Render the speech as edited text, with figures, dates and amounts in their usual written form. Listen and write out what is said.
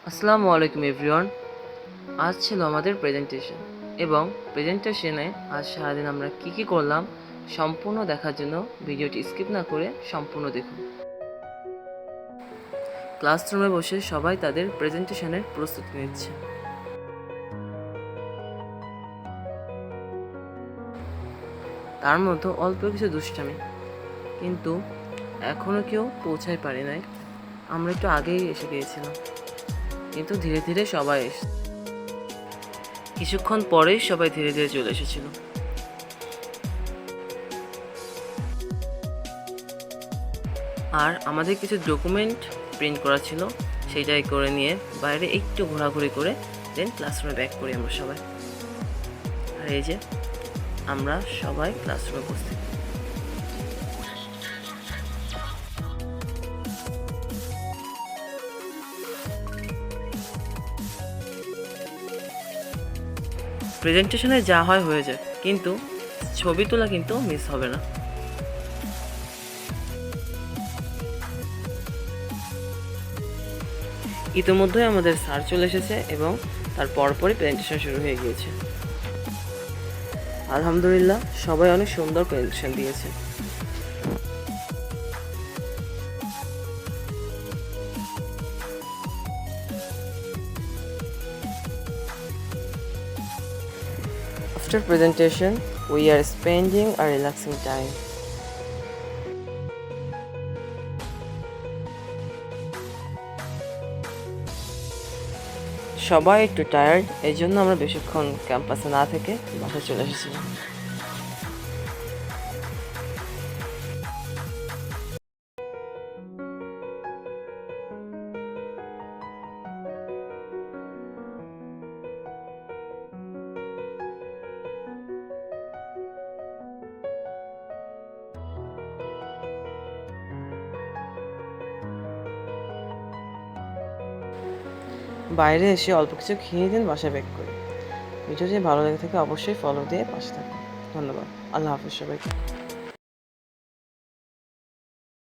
আসসালামু আলাইকুম এভরিওয়ান। আজ ছিল আমাদের প্রেজেন্টেশন এবং প্রেজেন্টেশনে আজ সারাদিন আমরা কি করলাম সম্পূর্ণ দেখার জন্য ভিডিওটি স্কিপ না করে সম্পূর্ণ দেখুন। ক্লাসরুমে বসে সবাই তাদের প্রেজেন্টেশনের প্রস্তুতি নিচ্ছে। তার মধ্যে অল্প কিছু দুষ্টামি, কিন্তু এখনও কেউ পৌঁছায় পারি নাই। আমরা একটু আগেই এসে গিয়েছিলাম, কিন্তু ধীরে ধীরে সবাই কিছুক্ষণ পরেই সবাই ধীরে ধীরে চলে এসেছিল। আর আমাদের কিছু ডকুমেন্ট প্রিন্ট করা ছিল, সেইটাই করে নিয়ে বাইরে একটু ঘোরাঘুরি করে দেন ক্লাসরুমে ব্যাক করি আমরা সবাই। আর এই যে আমরা সবাই ক্লাসরুমে উপস্থিত। প্রেজেন্টেশনে যা হয় হয়ে যায়, কিন্তু ছবি তোলা কিন্তু মিস হবে না। ইতিমধ্যে আমাদের স্যার চলে এসেছে এবং তার পরপরই প্রেজেন্টেশন শুরু হয়ে গিয়েছে। আলহামদুলিল্লাহ, সবাই অনেক সুন্দর প্রেজেন্টেশন দিয়েছে। After presentation, we are spending a relaxing time. সবাই একটু টায়ার্ড, এই জন্য আমরা বেশিক্ষণ ক্যাম্পাসে না থেকে বাসায় চলে এসেছিলাম। বাইরে এসে অল্প কিছু খেয়ে দিন বাসায় ব্যাক করি। ভিডিও যদি ভালো লেগে থাকে অবশ্যই ফলো দিয়ে পাশে থাকুন। ধন্যবাদ। আল্লাহ হাফিজ সবাইকে।